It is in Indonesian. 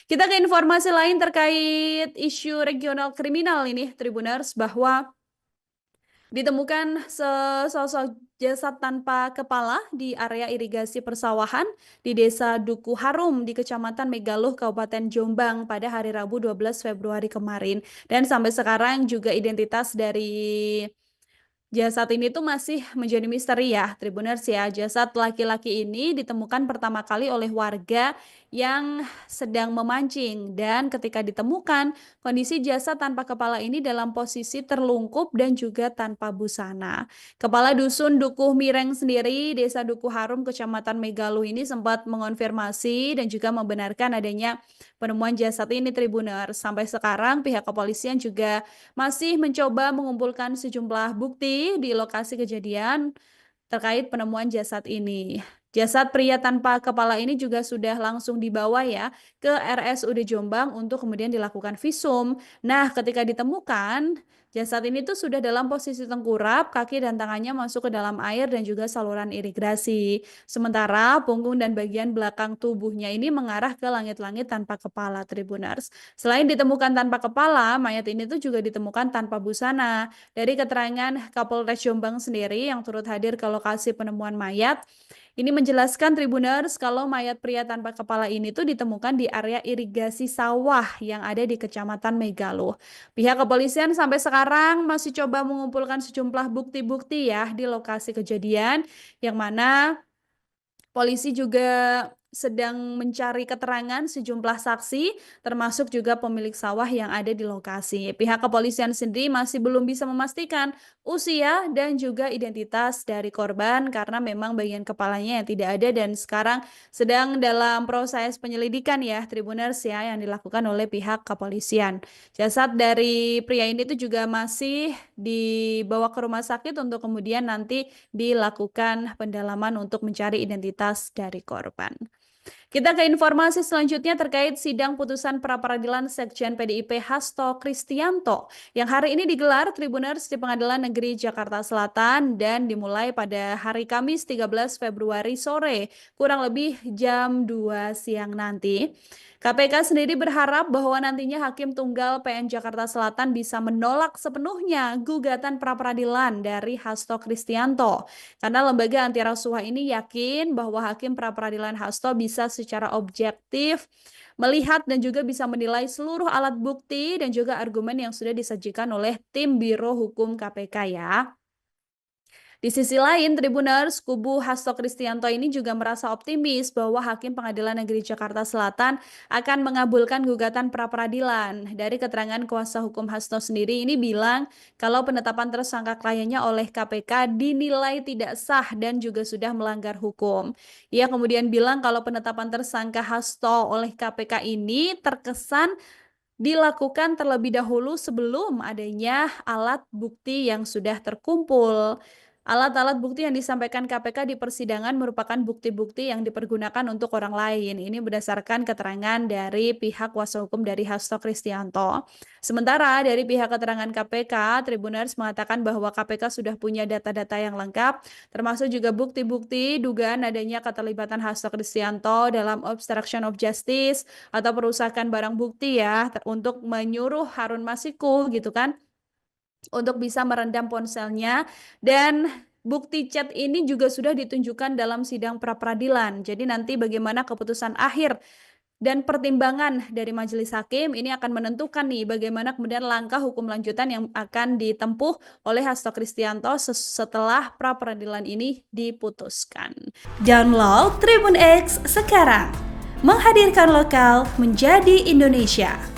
Kita ke informasi lain terkait isu regional kriminal ini, Tribuners, bahwa ditemukan sesosok jasad tanpa kepala di area irigasi persawahan di Desa Duku Harum di Kecamatan Megaluh, Kabupaten Jombang pada hari Rabu 12 Februari kemarin. Dan sampai sekarang juga identitas dari jasad ini tuh masih menjadi misteri ya, Tribuners ya. Jasad laki-laki ini ditemukan pertama kali oleh warga yang sedang memancing dan ketika ditemukan, kondisi jasad tanpa kepala ini dalam posisi terlungkup dan juga tanpa busana. Kepala Dusun Dukuh Mireng sendiri, Desa Dukuh Harum, Kecamatan Megaluh ini sempat mengonfirmasi dan juga membenarkan adanya penemuan jasad ini, Tribuners. Sampai sekarang pihak kepolisian juga masih mencoba mengumpulkan sejumlah bukti di lokasi kejadian terkait penemuan jasad ini. Jasad pria tanpa kepala ini juga sudah langsung dibawa ya ke RSUD Jombang untuk kemudian dilakukan visum. Nah, ketika ditemukan, jasad ini tuh sudah dalam posisi tengkurap, kaki dan tangannya masuk ke dalam air dan juga saluran irigasi. Sementara punggung dan bagian belakang tubuhnya ini mengarah ke langit-langit tanpa kepala, Tribuners. Selain ditemukan tanpa kepala, mayat ini tuh juga ditemukan tanpa busana. Dari keterangan Kapolres Jombang sendiri yang turut hadir ke lokasi penemuan mayat, ini menjelaskan, Tribuners, kalau mayat pria tanpa kepala ini tuh ditemukan di area irigasi sawah yang ada di Kecamatan Megaluh. Pihak kepolisian sampai sekarang masih coba mengumpulkan sejumlah bukti-bukti ya di lokasi kejadian, yang mana polisi juga sedang mencari keterangan sejumlah saksi, termasuk juga pemilik sawah yang ada di lokasi. Pihak kepolisian sendiri masih belum bisa memastikan usia dan juga identitas dari korban karena memang bagian kepalanya yang tidak ada dan sekarang sedang dalam proses penyelidikan ya, Tribuners ya, yang dilakukan oleh pihak kepolisian. Jasad dari pria ini tuh juga masih dibawa ke rumah sakit untuk kemudian nanti dilakukan pendalaman untuk mencari identitas dari korban. Kita ke informasi selanjutnya terkait sidang putusan pra-peradilan Sekjen PDIP Hasto Kristianto yang hari ini digelar, Tribuners, di Pengadilan Negeri Jakarta Selatan dan dimulai pada hari Kamis 13 Februari sore, kurang lebih jam 2 siang nanti. KPK sendiri berharap bahwa nantinya Hakim Tunggal PN Jakarta Selatan bisa menolak sepenuhnya gugatan pra-peradilan dari Hasto Kristianto. Karena lembaga anti rasuah ini yakin bahwa Hakim pra-peradilan Hasto bisa secara objektif melihat dan juga bisa menilai seluruh alat bukti dan juga argumen yang sudah disajikan oleh tim Biro Hukum KPK ya. Di sisi lain, Tribuners, kubu Hasto Kristianto ini juga merasa optimis bahwa Hakim Pengadilan Negeri Jakarta Selatan akan mengabulkan gugatan pra-peradilan. Dari keterangan kuasa hukum Hasto sendiri ini bilang kalau penetapan tersangka kliennya oleh KPK dinilai tidak sah dan juga sudah melanggar hukum. Ia kemudian bilang kalau penetapan tersangka Hasto oleh KPK ini terkesan dilakukan terlebih dahulu sebelum adanya alat bukti yang sudah terkumpul. Alat-alat bukti yang disampaikan KPK di persidangan merupakan bukti-bukti yang dipergunakan untuk orang lain. Ini berdasarkan keterangan dari pihak kuasa hukum dari Hasto Kristianto. Sementara dari pihak keterangan KPK, Tribuners mengatakan bahwa KPK sudah punya data-data yang lengkap, termasuk juga bukti-bukti dugaan adanya keterlibatan Hasto Kristianto dalam obstruction of justice atau perusakan barang bukti ya, untuk menyuruh Harun Masiku gitu kan untuk bisa merendam ponselnya dan bukti chat ini juga sudah ditunjukkan dalam sidang pra-peradilan. Jadi nanti bagaimana keputusan akhir dan pertimbangan dari majelis hakim ini akan menentukan nih bagaimana kemudian langkah hukum lanjutan yang akan ditempuh oleh Hasto Kristianto setelah pra-peradilan ini diputuskan. Download Tribun X sekarang, menghadirkan lokal menjadi Indonesia.